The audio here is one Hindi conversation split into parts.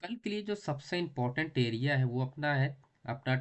कल के लिए जो सबसे इम्पोर्टेंट एरिया है वो अपना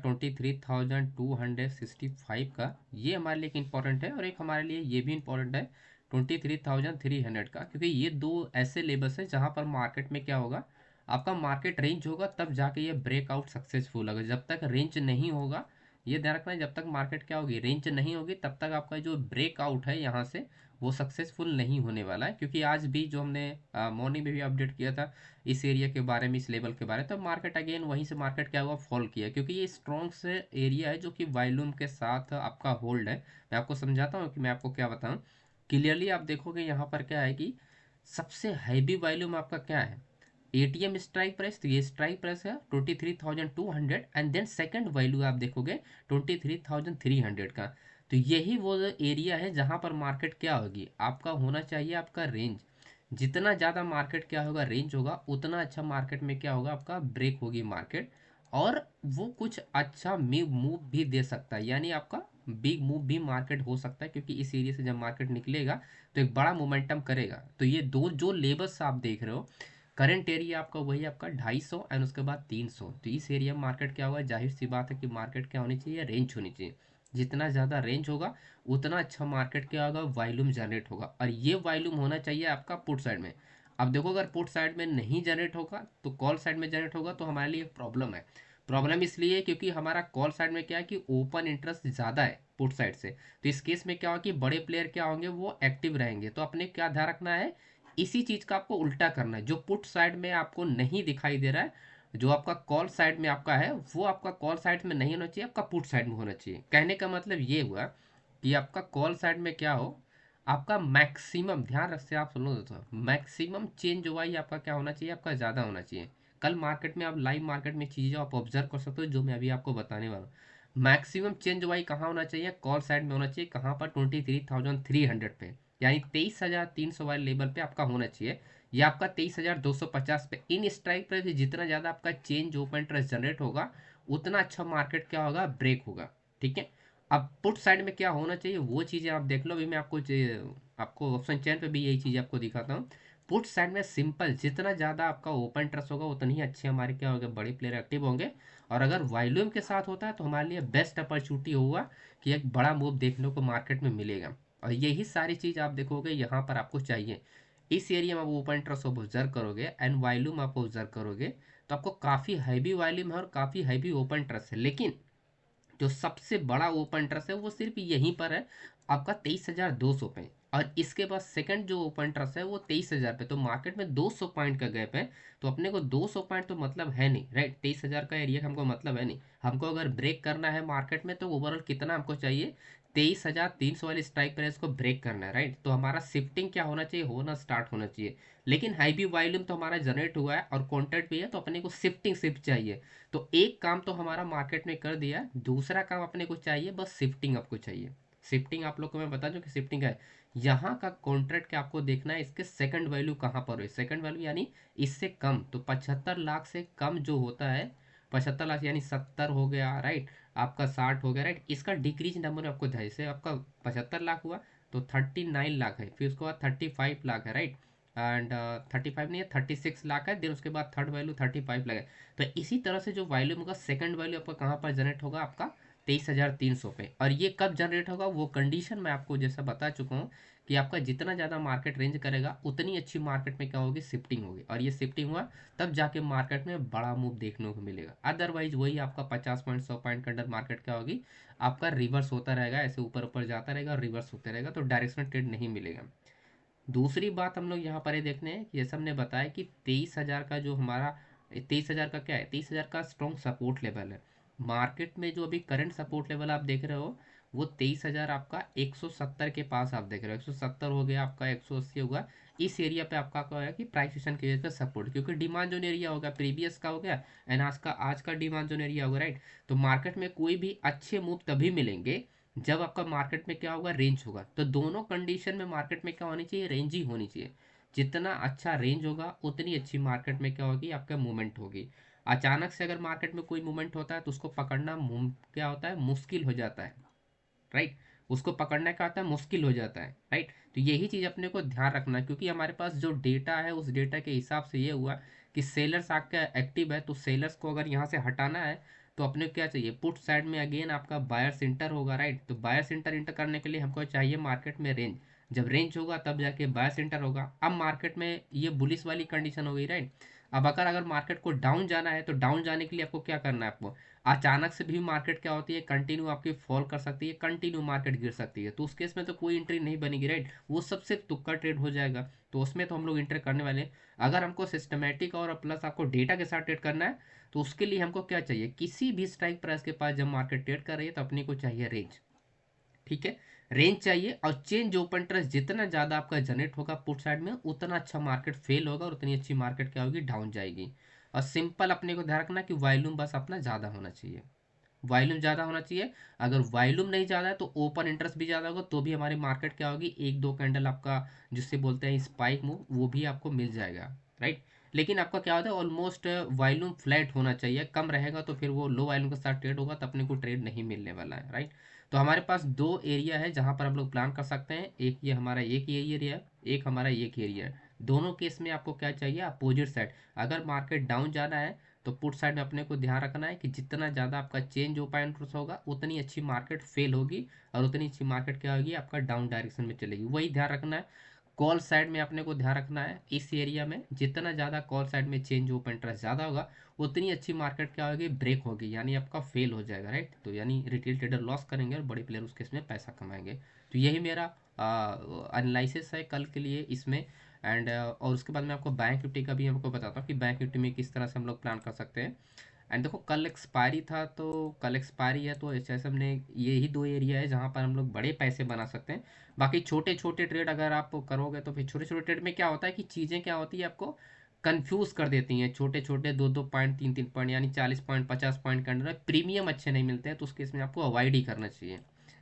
23,265 का। ये हमारे लिए एक इम्पॉर्टेंट है और एक हमारे लिए ये भी इम्पोर्टेंट है 23,300 का, क्योंकि ये दो ऐसे लेवल्स हैं जहाँ पर मार्केट में क्या होगा, आपका मार्केट रेंज होगा तब जाके ये ब्रेकआउट सक्सेसफुल होगा। जब तक रेंज नहीं होगा, ये ध्यान रखना है, जब तक मार्केट क्या होगी, रेंज नहीं होगी, तब तक आपका जो ब्रेकआउट है यहाँ से वो सक्सेसफुल नहीं होने वाला है। क्योंकि आज भी जो हमने मॉर्निंग में भी अपडेट किया था इस एरिया के बारे में, इस लेवल के बारे में, तो मार्केट अगेन वहीं से मार्केट क्या हुआ, फॉल किया, क्योंकि ये स्ट्रॉन्ग से एरिया है जो कि वॉल्यूम के साथ आपका होल्ड है। मैं आपको समझाता हूँ कि मैं आपको क्या बताऊँ। क्लियरली आप देखोगे यहाँ पर क्या है कि सबसे हैवी वॉल्यूम आपका क्या है, एटीएम स्ट्राइक प्राइस। तो ये स्ट्राइक प्राइस है 23,200, एंड देन सेकंड वैल्यू आप देखोगे 23,300 का। तो यही वो एरिया है जहां पर मार्केट क्या होगी, आपका होना चाहिए आपका रेंज। जितना ज़्यादा मार्केट क्या होगा, रेंज होगा, उतना अच्छा मार्केट में क्या होगा, आपका ब्रेक होगी मार्केट। और वो कुछ अच्छा मूव भी दे सकता है, यानी आपका बिग मूव भी मार्केट हो सकता है, क्योंकि इस एरिया से जब मार्केट निकलेगा तो एक बड़ा मोमेंटम करेगा। तो ये दो जो लेवल्स आप देख रहे हो, करंट एरिया आपका वही आपका 250 एंड उसके बाद 300। तो इस एरिया में मार्केट क्या होगा, जाहिर सी बात है कि मार्केट क्या होनी चाहिए, रेंज होनी चाहिए। जितना ज़्यादा रेंज होगा उतना अच्छा मार्केट क्या होगा, वॉल्यूम जनरेट होगा, और ये वॉल्यूम होना चाहिए आपका पुट साइड में। अब देखो, अगर पुट साइड में नहीं जनरेट होगा तो कॉल साइड में जनरेट होगा, तो हमारे लिए एक प्रॉब्लम है। प्रॉब्लम इसलिए क्योंकि हमारा कॉल साइड में क्या है कि ओपन इंटरेस्ट ज़्यादा है पुट साइड से। तो इस केस में क्या होगा कि बड़े प्लेयर क्या होंगे, वो एक्टिव रहेंगे। तो अपने क्या ध्यान रखना है, इसी चीज का आपको उल्टा करना है। जो पुट साइड में आपको नहीं दिखाई दे रहा है, जो आपका कॉल साइड में आपका है, वो आपका कॉल साइड में नहीं होना चाहिए, आपका पुट साइड में होना चाहिए। कहने का मतलब ये हुआ कि आपका कॉल साइड में क्या हो, आपका मैक्सिमम, ध्यान रख से आप सुनो दोस्तों, मैक्सिमम चेंज हुआ ही आपका क्या होना चाहिए, आपका ज़्यादा होना चाहिए। कल मार्केट में आप लाइव मार्केट में चीज़ें आप ऑब्जर्व कर सकते हो, जो मैं अभी आपको बताने वाला हूँ। मैक्सिमम चेंज हुआ ही कहाँ होना चाहिए, कॉल साइड में होना चाहिए। कहाँ पर, 23,300 पे, यानी 23,300 वाले लेवल पे आपका होना चाहिए। या आपका 23,250 पे। इन स्ट्राइक प्राइस पे जितना ज़्यादा आपका चेंज ओपन इंटरेस्ट जनरेट होगा, उतना अच्छा मार्केट क्या होगा, ब्रेक होगा। ठीक है। अब पुट साइड में क्या होना चाहिए, वो चीज़ें आप देख लो। अभी मैं आपको ऑप्शन चेन पे भी यही चीज़ आपको दिखाता हूँ। पुट साइड में सिंपल, जितना ज़्यादा आपका ओपन ट्रस्ट होगा उतनी ही अच्छे हमारे क्या होगा, बड़े प्लेयर एक्टिव होंगे। और अगर वॉल्यूम के साथ होता है तो हमारे लिए बेस्ट अपॉर्चुनिटी होगा कि एक बड़ा मूव देखने को मार्केट में मिलेगा। और यही सारी चीज़ आप देखोगे यहाँ पर आपको चाहिए। इस एरिया में आप ओपन ट्रस्ट आप ऑब्जर्व करोगे एंड वॉल्यूम आप ऑब्जर्व करोगे, तो आपको काफ़ी हैवी वॉल्यूम है और काफ़ी हैवी ओपन ट्रस्ट है। लेकिन जो सबसे बड़ा ओपन इंटरेस्ट है वो सिर्फ यहीं पर है, आपका 23,200 पे। और इसके बाद सेकंड जो ओपन इंटरेस्ट है वो 23,000 पे। तो मार्केट में 200 पॉइंट का गैप है। तो अपने को 200 पॉइंट तो मतलब है नहीं, राइट। 23,000 का एरिया हमको मतलब है नहीं। हमको अगर ब्रेक करना है मार्केट में तो ओवरऑल कितना हमको चाहिए, 23,300 वाली स्ट्राइक प्राइस को ब्रेक करना है, राइट। तो हमारा शिफ्टिंग क्या होना चाहिए, होना स्टार्ट होना चाहिए। लेकिन हाई भी वॉल्यूम तो हमारा जनरेट हुआ है और कॉन्ट्रैक्ट भी है, तो अपने को शिफ्टिंग शिफ्ट चाहिए। तो एक काम तो हमारा मार्केट में कर दिया, दूसरा काम अपने को चाहिए, बस शिफ्टिंग आपको चाहिए। शिफ्टिंग आप लोग को मैं बता दूं कि शिफ्टिंग है, यहाँ का कॉन्ट्रैक्ट के आपको देखना है, इसके सेकंड वैल्यू कहाँ पर है। सेकंड वैल्यू यानी इससे कम, तो 75 लाख से कम जो होता है, 75 लाख यानी 70 हो गया, राइट। आपका 60 हो गया, राइट। इसका डिक्रीज नंबर आपको, जैसे आपका 75 लाख हुआ तो 39 लाख है, फिर उसके बाद 35 लाख है, राइट। एंड 35 नहीं है, 36 लाख है, देन उसके बाद थर्ड वैल्यू 35 लाख है। तो इसी तरह से जो वॉल्यूम होगा, सेकंड वैल्यू आपका कहाँ पर जनरेट होगा, आपका 23,300 पे। और ये कब जनरेट होगा, वो कंडीशन मैं आपको जैसा बता चुका हूँ कि आपका जितना ज़्यादा मार्केट रेंज करेगा उतनी अच्छी मार्केट में क्या होगी, शिफ्टिंग होगी। और ये शिफ्टिंग हुआ तब जाके मार्केट में बड़ा मूव देखने को मिलेगा। अदरवाइज वही आपका 50 पॉइंट 100 पॉइंट के अंडर मार्केट क्या होगी, आपका रिवर्स होता रहेगा, ऐसे ऊपर ऊपर जाता रहेगा और रिवर्स होते रहेगा, तो डायरेक्शनल ट्रेड नहीं मिलेगा। दूसरी बात हम लोग यहाँ पर ये देखते हैं कि जैसे हमने बताया कि 23,000 का जो हमारा, 23,000 का क्या है, 23,000 का स्ट्रॉन्ग सपोर्ट लेवल है। मार्केट में जो अभी करंट सपोर्ट लेवल आप देख रहे हो, वो 23,000 आपका 170 के पास आप देख रहे हो। 170 हो गया आपका, 180 होगा। इस एरिया पे आपका क्या होगा कि प्राइस एक्शन की वजह से सपोर्ट, क्योंकि डिमांड जोन एरिया होगा, प्रीवियस का हो गया एंड आज का डिमांड जोन एरिया होगा, राइट। तो मार्केट में कोई भी अच्छे मूव तभी मिलेंगे जब आपका मार्केट में क्या होगा, रेंज होगा। तो दोनों कंडीशन में मार्केट में क्या होनी चाहिए, रेंज ही होनी चाहिए। जितना अच्छा रेंज होगा उतनी अच्छी मार्केट में क्या होगी, आपका मूवमेंट होगी। अचानक से अगर मार्केट में कोई मूवमेंट होता है तो उसको पकड़ना क्या होता है, मुश्किल हो जाता है, राइट। उसको पकड़ने का आता है, मुश्किल हो जाता है, राइट। तो यही चीज़ अपने को ध्यान रखना है, क्योंकि हमारे पास जो डेटा है उस डेटा के हिसाब से ये हुआ कि सेलर्स आपका एक्टिव है, तो सेलर्स को अगर यहाँ से हटाना है तो अपने को क्या चाहिए, पुट साइड में अगेन आपका बायर्स इंटर होगा, राइट। तो बायर्स इंटर करने के लिए हमको चाहिए मार्केट में रेंज, जब रेंज होगा तब जाके बायर्स इंटर होगा। अब मार्केट में ये बुलिश वाली कंडीशन हो गई, राइट। अब अगर मार्केट को डाउन जाना है तो डाउन जाने के लिए आपको क्या करना है, आपको अचानक से भी मार्केट क्या होती है, कंटिन्यू आपकी फॉल कर सकती है, कंटिन्यू मार्केट गिर सकती है, तो उस केस में तो कोई एंट्री नहीं बनेगी, राइट। वो सब सिर्फ तुक्का ट्रेड हो जाएगा, तो उसमें तो हम लोग एंटर करने वाले हैं। अगर हमको सिस्टमेटिक और प्लस आपको डेटा के साथ ट्रेड करना है तो उसके लिए हमको क्या चाहिए, किसी भी स्ट्राइक प्राइस के पास जब मार्केट ट्रेड कर रही है तो अपने को चाहिए रेंज, ठीक है। रेंज चाहिए, और चेंज ओपन इंटरेस्ट जितना ज़्यादा आपका जनरेट होगा पुट साइड में उतना अच्छा मार्केट फेल होगा और उतनी अच्छी मार्केट क्या होगी, डाउन जाएगी। और सिंपल अपने को ध्यान रखना कि वॉल्यूम बस अपना ज़्यादा होना चाहिए, वॉल्यूम ज़्यादा होना चाहिए। अगर वॉल्यूम नहीं ज़्यादा है तो ओपन इंटरेस्ट भी ज़्यादा होगा तो भी हमारी मार्केट क्या होगी, एक दो कैंडल आपका जिससे बोलते हैं स्पाइक मूव वो भी आपको मिल जाएगा, राइट। लेकिन आपका क्या होता है, ऑलमोस्ट वॉल्यूम फ्लैट होना चाहिए, कम रहेगा तो फिर वो लो वॉल्यूम के साथ ट्रेड होगा तो अपने को ट्रेड नहीं मिलने वाला है, राइट। तो हमारे पास दो एरिया है जहाँ पर हम लोग प्लान कर सकते हैं, एक ये हमारा एक एरिया है, एक हमारा एक एरिया है। दोनों केस में आपको क्या चाहिए, अपोजिट साइड। अगर मार्केट डाउन जाना है तो पुट साइड में अपने को ध्यान रखना है कि जितना ज़्यादा आपका चेंज ओपन होगा उतनी अच्छी मार्केट फेल होगी और उतनी अच्छी मार्केट क्या होगी, आपका डाउन डायरेक्शन में चलेगी, वही ध्यान रखना है। कॉल साइड में अपने को ध्यान रखना है, इस एरिया में जितना ज़्यादा कॉल साइड में चेंज ओपन इंटरेस्ट ज़्यादा होगा उतनी अच्छी मार्केट क्या होगी, ब्रेक होगी, यानी आपका फेल हो जाएगा, राइट। तो यानी रिटेल ट्रेडर लॉस करेंगे और बड़े प्लेयर उसके इसमें पैसा कमाएंगे। तो यही मेरा एनालिसिस है कल के लिए इसमें। एंड और उसके बाद मैं आपको बैंक निफ्टी का भी हमको बताता हूँ कि बैंक निफ्टी में किस तरह से हम लोग प्लान कर सकते हैं। एंड देखो कल एक्सपायरी था, तो कल एक्सपायरी है तो एच एस एम ने यही दो एरिया है जहाँ पर हम लोग बड़े पैसे बना सकते हैं। बाकी छोटे छोटे ट्रेड अगर आप करोगे तो फिर छोटे छोटे ट्रेड में क्या होता है कि चीज़ें क्या होती है, आपको कंफ्यूज कर देती हैं। छोटे छोटे दो दो पॉइंट तीन तीन पॉइंट यानी 40 पॉइंट 50 पॉइंट के अंडर प्रीमियम अच्छे नहीं मिलते हैं, तो उस केस में आपको अवॉइड ही करना चाहिए,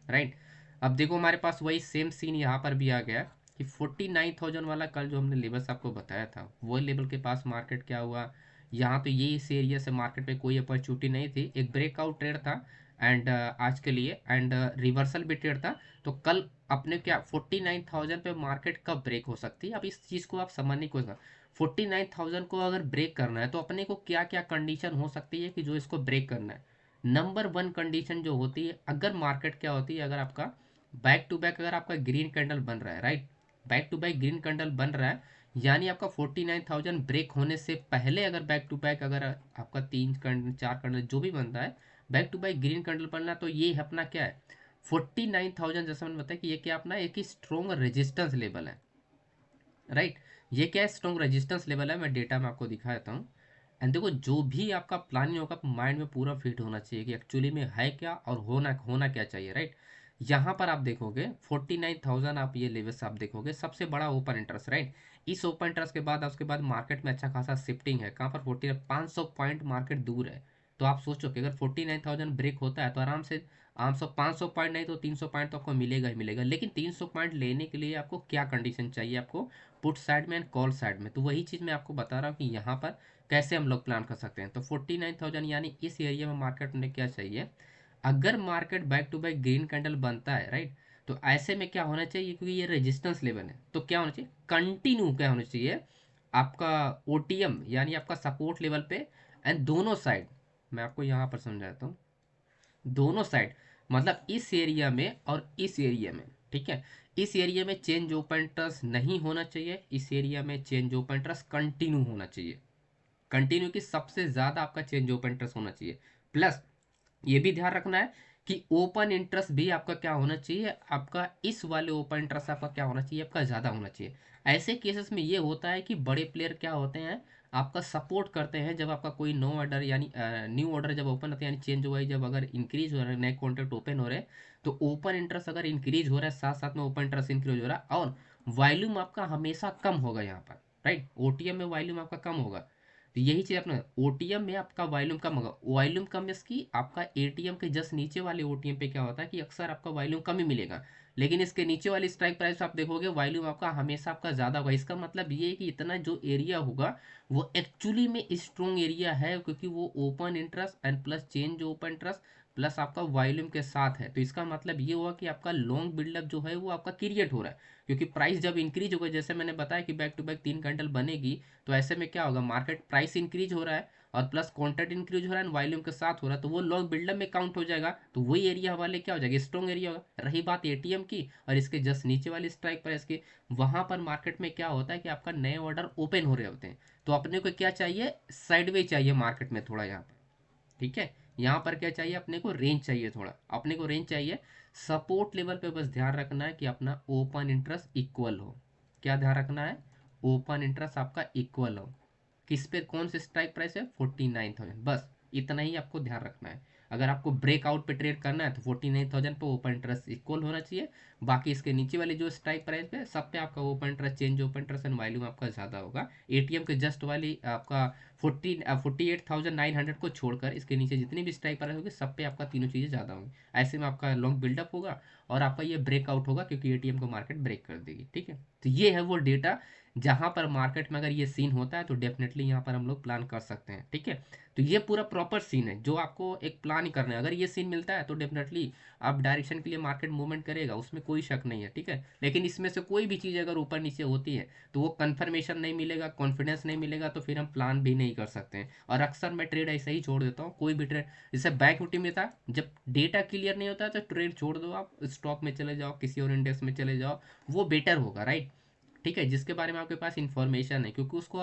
राइट। अब देखो हमारे पास वही सेम सीन यहाँ पर भी आ गया कि 49,000 वाला कल जो हमने लेवल्स आपको बताया था वो लेवल के पास मार्केट क्या हुआ, यहाँ तो ये इस एरिया से मार्केट में कोई अपॉर्चुनिटी नहीं थी, एक ब्रेकआउट ट्रेड था एंड आज के लिए, एंड रिवर्सल भी ट्रेड था। तो कल अपने क्या 49,000 पे मार्केट कब ब्रेक हो सकती है, अब इस चीज़ को आप समझने की कोशिश। 49,000 को अगर ब्रेक करना है तो अपने को क्या क्या कंडीशन हो सकती है कि जो इसको ब्रेक करना है। नंबर वन कंडीशन जो होती है, अगर मार्केट क्या होती है, अगर आपका बैक टू बैक अगर आपका ग्रीन कैंडल बन रहा है, right, back to back green candle बन रहा है, यानी आपका 49,000 ब्रेक होने से पहले अगर बैक टू बैक अगर आपका तीन कैंडल चार कैंडल जो भी बनता है back to back green candle बनना, तो ये अपना क्या है 49,000, जैसा मैंने बताया कि ये क्या अपना एक ही स्ट्रॉन्ग रेजिस्टेंस लेवल है, राइट। ये क्या है, स्ट्रॉन्ग रेजिस्टेंस लेवल है, मैं डेटा में आपको दिखा देता हूँ। एंड देखो जो भी आपका प्लानिंग होगा माइंड में पूरा फिट होना चाहिए कि एक्चुअली में है क्या और होना होना क्या चाहिए, राइट। यहाँ पर आप देखोगे 49,000, आप ये लेवल्स आप देखोगे सबसे बड़ा ओपन इंटरेस्ट, राइट। इस ओपन इंटरेस्ट के बाद उसके बाद मार्केट में अच्छा खासा शिफ्टिंग है, कहाँ पर 500 पॉइंट मार्केट दूर है। तो आप सोचो कि अगर 49,000 ब्रेक होता है तो आराम से 500 पॉइंट नहीं तो 300 पॉइंट तो आपको मिलेगा ही मिलेगा, लेकिन 300 पॉइंट लेने के लिए आपको क्या कंडीशन चाहिए, आपको पुट साइड में एंड कॉल साइड में। तो वही चीज़ मैं आपको बता रहा हूँ कि यहाँ पर कैसे हम लोग प्लान कर सकते हैं। तो 49,000 यानी इस एरिया में मार्केट में क्या चाहिए, अगर market back to back green candle बनता है, राइट, तो ऐसे में क्या होना चाहिए, क्योंकि ये रेजिस्टेंस लेवल है तो क्या होना चाहिए, कंटिन्यू क्या होना चाहिए आपका ओटीएम यानी आपका सपोर्ट लेवल पे, एंड दोनों साइड, मैं आपको यहाँ पर समझाता हूँ, दोनों साइड मतलब इस एरिया में और इस एरिया में, ठीक है। इस एरिया में चेंज ओपन इंटरेस्ट नहीं होना चाहिए, इस एरिया में चेंज ओपन इंटरेस्ट कंटिन्यू होना चाहिए, कंटिन्यू की सबसे ज़्यादा आपका चेंज ओपन इंटरेस्ट होना चाहिए। प्लस ये भी ध्यान रखना है कि ओपन इंटरेस्ट भी आपका क्या होना चाहिए, आपका इस वाले ओपन इंटरेस्ट आपका क्या होना चाहिए, आपका ज़्यादा होना चाहिए। ऐसे केसेस में ये होता है कि बड़े प्लेयर क्या होते हैं, आपका सपोर्ट करते हैं जब आपका कोई नो ऑर्डर यानी न्यू ऑर्डर जब ओपन होता है यानी चेंज हुआ है, जब अगर इंक्रीज हो रहा है नए कॉन्ट्रैक्ट ओपन हो रहे हैं तो ओपन इंटरेस्ट अगर इंक्रीज हो रहा है साथ साथ में ओपन इंटरेस्ट इंक्रीज हो रहा है और वॉल्यूम आपका हमेशा कम होगा यहाँ पर, राइट। ओटीएम में वॉल्यूम आपका कम होगा, तो यही चीज़ अपना ओटीएम में आपका वॉल्यूम कम होगा, वॉल्यूम कम इसकी आपका एटीएम के जस्ट नीचे वाले ओटीएम पे क्या होता है कि अक्सर आपका वॉल्यूम कम ही मिलेगा, लेकिन इसके नीचे वाली स्ट्राइक प्राइस आप देखोगे वॉल्यूम आपका हमेशा आपका ज़्यादा होगा। इसका मतलब ये है कि इतना जो एरिया होगा वो एक्चुअली में स्ट्रॉन्ग एरिया है, क्योंकि वो open interest and plus change open interest plus आपका वॉल्यूम के साथ है, तो इसका मतलब ये हुआ कि आपका लॉन्ग बिल्डअप जो है वो आपका क्रिएट हो रहा है, क्योंकि प्राइस जब इंक्रीज होगा, जैसे मैंने बताया कि बैक टू बैक 3 कैंडल बनेगी, तो ऐसे में क्या होगा, मार्केट प्राइस इंक्रीज हो रहा है और प्लस क्वांटिटी इंक्रीज हो रहा है एंड वॉल्यूम के साथ हो रहा है, तो वो लॉन्ग बिल्डअप में काउंट हो जाएगा, तो वही एरिया हमारे क्या हो जाएगा, स्ट्रॉन्ग एरिया होगा। रही बात एटीएम की और इसके जस्ट नीचे वाली स्ट्राइक प्राइस की, वहां पर मार्केट में क्या होता है कि आपका नए ऑर्डर ओपन हो रहे होते हैं, तो अपने को क्या चाहिए, साइडवे चाहिए मार्केट में थोड़ा यहाँ पर, ठीक है। यहाँ पर क्या चाहिए अपने को, रेंज चाहिए, थोड़ा अपने को रेंज चाहिए। सपोर्ट लेवल पे बस ध्यान रखना है कि अपना ओपन इंटरेस्ट इक्वल हो। क्या ध्यान रखना है, ओपन इंटरेस्ट आपका इक्वल हो। किस पे, कौन से स्ट्राइक प्राइस है, 49,000, बस इतना ही आपको ध्यान रखना है। अगर आपको ब्रेकआउट पे ट्रेड करना है तो 49,000 पे ओपन इंटरेस्ट इक्वल होना चाहिए। बाकी इसके नीचे वाले जो स्ट्राइक प्राइस पे सब पे आपका open interest, change open interest and volume आपका ज़्यादा होगा। एटीएम के जस्ट वाली आपका 48,900 को छोड़कर इसके नीचे जितनी भी स्ट्राइक प्राइस होगी सब पे आपका तीनों चीज़ें ज़्यादा होंगी। ऐसे में आपका लॉन्ग बिल्डअप होगा और आपका ये ब्रेकआउट होगा, क्योंकि एटीएम को मार्केट ब्रेक कर देगी, ठीक है। तो ये है वो डेटा जहां पर मार्केट में अगर ये सीन होता है तो डेफिनेटली यहाँ पर हम लोग प्लान कर सकते हैं, ठीक है। तो ये पूरा प्रॉपर सीन है जो आपको एक प्लान ही करना है। अगर ये सीन मिलता है तो डेफिनेटली आप डायरेक्शन के लिए मार्केट मूवमेंट करेगा, उसमें कोई शक नहीं है, ठीक है। लेकिन इसमें से कोई भी चीज़ अगर ऊपर नीचे होती है तो वो कन्फर्मेशन नहीं मिलेगा, कॉन्फिडेंस नहीं मिलेगा, तो फिर हम प्लान भी नहीं कर सकते हैं। और अक्सर मैं ट्रेड ऐसे ही छोड़ देता हूँ, कोई भी ट्रेड, जैसे बैंक निफ्टी में था, जब डेटा क्लियर नहीं होता है तो ट्रेड छोड़ दो, आप स्टॉक में चले जाओ, किसी और इंडेक्स में चले जाओ, वो बेटर होगा, राइट। ठीक है, जिसके बारे में आपके पास इंफॉर्मेशन है, क्योंकि उसको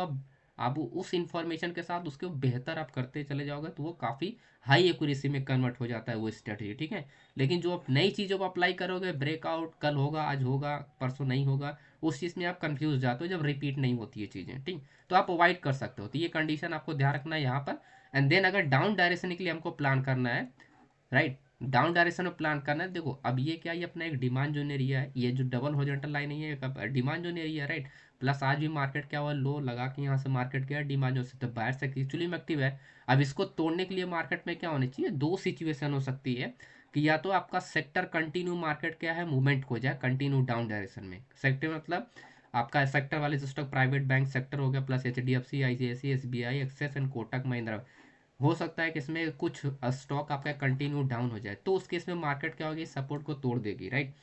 आप उस इंफॉर्मेशन के साथ उसके बेहतर आप करते चले जाओगे तो वो काफ़ी हाई एक्यूरेसी में कन्वर्ट हो जाता है वो स्ट्रेटजी, ठीक है। लेकिन जो आप नई चीज़ों को अप्लाई करोगे, ब्रेकआउट कल होगा, आज होगा, परसों नहीं होगा, उस चीज़ में आप कंफ्यूज जाते हो जब रिपीट नहीं होती है चीज़ें, ठीक। तो आप अवॉइड कर सकते हो, तो ये कंडीशन आपको ध्यान रखना है यहाँ पर। एंड देन अगर डाउन डायरेक्शन के लिए हमको प्लान करना है, राइट, डाउन डायरेक्शन में प्लान करना है। देखो अब ये क्या, ये अपना एक डिमांड जोन एरिया है, ये जो डबल हॉरिजॉन्टल लाइन है ये डिमांड जोन एरिया है, राइट। प्लस आज भी मार्केट क्या हुआ, लो लगा के यहाँ से मार्केट गया डिमांड जोन से, तो बाहर से एक्चुअली में एक्टिव है। अब इसको तोड़ने के लिए मार्केट में क्या होनी चाहिए, दो सिचुएशन हो सकती है कि या तो आपका सेक्टर कंटिन्यू मार्केट क्या है, मूवमेंट हो जाए कंटिन्यू डाउन डायरेक्शन में। सेक्टर मतलब आपका सेक्टर वाले जो स्टॉक, प्राइवेट बैंक सेक्टर हो गया, plus HDFC, ICICI, SBI, Axis and Kotak Mahindra, हो सकता है कि इसमें कुछ स्टॉक आपका कंटिन्यू डाउन हो जाए, तो उस केस में मार्केट क्या होगी, सपोर्ट को तोड़ देगी, राइट,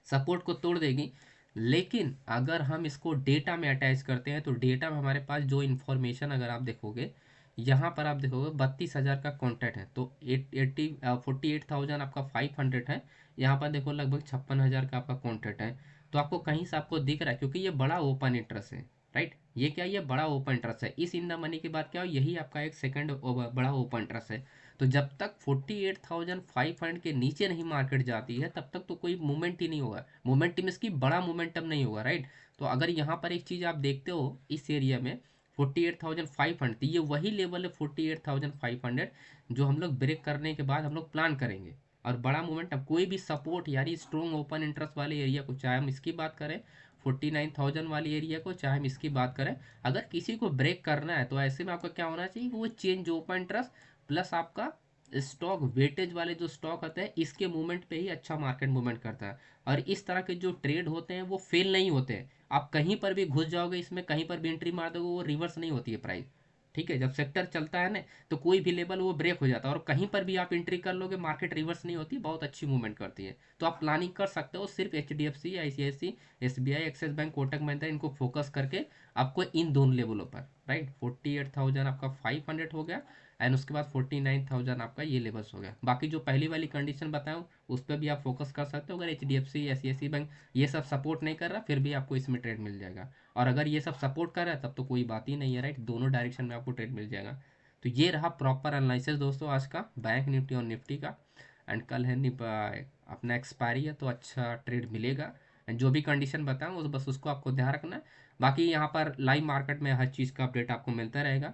सपोर्ट को तोड़ देगी। लेकिन अगर हम इसको डेटा में अटैच करते हैं तो डेटा में हमारे पास जो इन्फॉर्मेशन अगर आप देखोगे, यहाँ पर आप देखोगे 32,000 का कॉन्ट्रैक्ट है, तो 48,000 आपका 500 है। यहाँ पर देखो लगभग 56,000 का आपका कॉन्ट्रैक्ट है। तो आपको कहीं से आपको दिख रहा है, क्योंकि ये बड़ा ओपन इंटरेस्ट है, राइट। ये क्या, ये बड़ा ओपन इंटरेस्ट है, इस इन द मनी के बाद क्या हो, यही आपका एक सेकंड बड़ा ओपन इंटरेस्ट है। तो जब तक 48,500 के नीचे नहीं मार्केट जाती है तब तक तो कोई मूवमेंट ही नहीं होगा, मोमेंटम इसकी बड़ा मोमेंटम नहीं होगा, राइट। तो अगर यहाँ पर एक चीज़ आप देखते हो इस एरिया में 48,500, तो ये वही लेवल है 48,500 जो हम लोग ब्रेक करने के बाद हम लोग प्लान करेंगे। और बड़ा मोमेंटम, कोई भी सपोर्ट यानी स्ट्रॉन्ग ओपन इंटरेस्ट वाले एरिया को, चाहे हम इसकी बात करें 49,000 वाली एरिया को, चाहे हम इसकी बात करें, अगर किसी को ब्रेक करना है तो ऐसे में आपका क्या होना चाहिए कि वो चेंज ओपन इंटरेस्ट प्लस आपका स्टॉक वेटेज वाले जो स्टॉक होते हैं इसके मूवमेंट पे ही अच्छा मार्केट मूवमेंट करता है। और इस तरह के जो ट्रेड होते हैं वो फेल नहीं होते हैं, आप कहीं पर भी घुस जाओगे इसमें, कहीं पर भी एंट्री मार दोगे, वो रिवर्स नहीं होती है प्राइस, ठीक है। जब सेक्टर चलता है ना तो कोई भी लेवल वो ब्रेक हो जाता है, और कहीं पर भी आप एंट्री कर लोगे मार्केट रिवर्स नहीं होती, बहुत अच्छी मूवमेंट करती है। तो आप प्लानिंग कर सकते हो सिर्फ H D F C, I C I C, S B I, Axis bank, Kotak Mahindra, इनको फोकस करके आपको इन दोनों लेवलों पर, राइट। 48,000 आपका 500 हो गया एंड उसके बाद 49,000 आपका ये लेवल्स हो गया। बाकी जो पहली वाली कंडीशन बताऊँ उस पर भी आप फोकस कर सकते हो। अगर H D F C, S C S C bank ये सब सपोर्ट नहीं कर रहा फिर भी आपको इसमें ट्रेड मिल जाएगा, और अगर ये सब सपोर्ट कर रहा है तब तो कोई बात ही नहीं है, राइट, दोनों डायरेक्शन में आपको ट्रेड मिल जाएगा। तो ये रहा प्रॉपर एनालिसिस दोस्तों आज का बैंक निफ्टी और निफ्टी का। एंड कल है अपना एक्सपायरी है तो अच्छा ट्रेड मिलेगा। एंड जो भी कंडीशन बताऊँ उस बस उसको आपको ध्यान रखना है। बाकी यहाँ पर लाइव मार्केट में हर चीज़ का अपडेट आपको मिलता रहेगा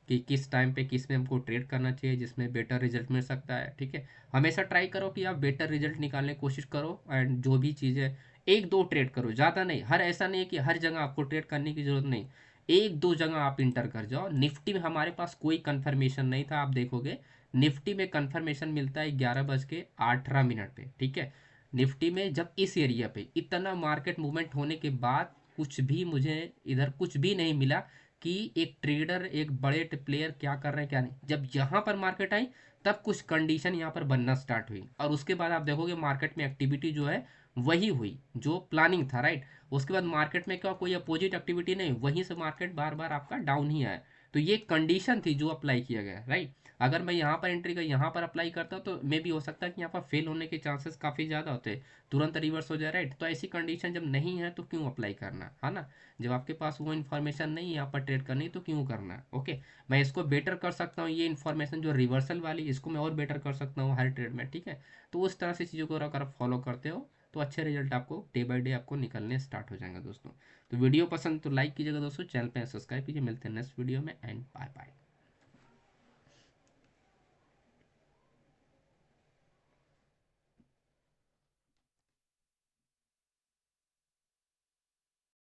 कि किस टाइम पे किस में हमको ट्रेड करना चाहिए जिसमें बेटर रिजल्ट मिल सकता है, ठीक है। हमेशा ट्राई करो कि आप बेटर रिजल्ट निकालने की कोशिश करो, एंड जो भी चीज़ है एक दो ट्रेड करो, ज़्यादा नहीं। हर ऐसा नहीं है कि हर जगह आपको ट्रेड करने की ज़रूरत नहीं, एक दो जगह आप इंटर कर जाओ। निफ्टी में हमारे पास कोई कंफर्मेशन नहीं था, आप देखोगे निफ्टी में कंफर्मेशन मिलता है 11:18 पे, ठीक है। निफ्टी में जब इस एरिया पे इतना मार्केट मूवमेंट होने के बाद कुछ भी मुझे इधर कुछ भी नहीं मिला, कि एक ट्रेडर, एक बड़े प्लेयर क्या कर रहे हैं क्या नहीं। जब यहाँ पर मार्केट आई तब कुछ कंडीशन यहाँ पर बनना स्टार्ट हुई, और उसके बाद आप देखोगे मार्केट में एक्टिविटी जो है वही हुई जो प्लानिंग था, राइट। उसके बाद मार्केट में क्या कोई अपोजिट एक्टिविटी नहीं, वहीं से मार्केट बार बार आपका डाउन ही आया। तो ये कंडीशन थी जो अप्लाई किया गया, राइट। अगर मैं यहाँ पर एंट्री कर यहाँ पर अप्लाई करता हूँ तो मे भी हो सकता है कि यहाँ पर फेल होने के चांसेस काफ़ी ज़्यादा होते हैं, तुरंत रिवर्स हो जाए, राइट। तो ऐसी कंडीशन जब नहीं है तो क्यों अप्लाई करना है ना। जब आपके पास वो इन्फॉर्मेशन नहीं है यहाँ पर ट्रेड करनी तो क्यों करना है। ओके, मैं इसको बेटर कर सकता हूँ, ये इन्फॉर्मेशन जो रिवर्सल वाली इसको मैं और बेटर कर सकता हूँ हर ट्रेड में, ठीक है। तो उस तरह से चीज़ों को अगर आप फॉलो करते हो तो अच्छे रिजल्ट आपको डे बाय डे आपको निकलने स्टार्ट हो जाएंगे दोस्तों। तो वीडियो पसंद तो लाइक कीजिएगा दोस्तों, चैनल पे सब्सक्राइब कीजिए। मिलते हैं नेक्स्ट वीडियो में, एंड बाय बाय।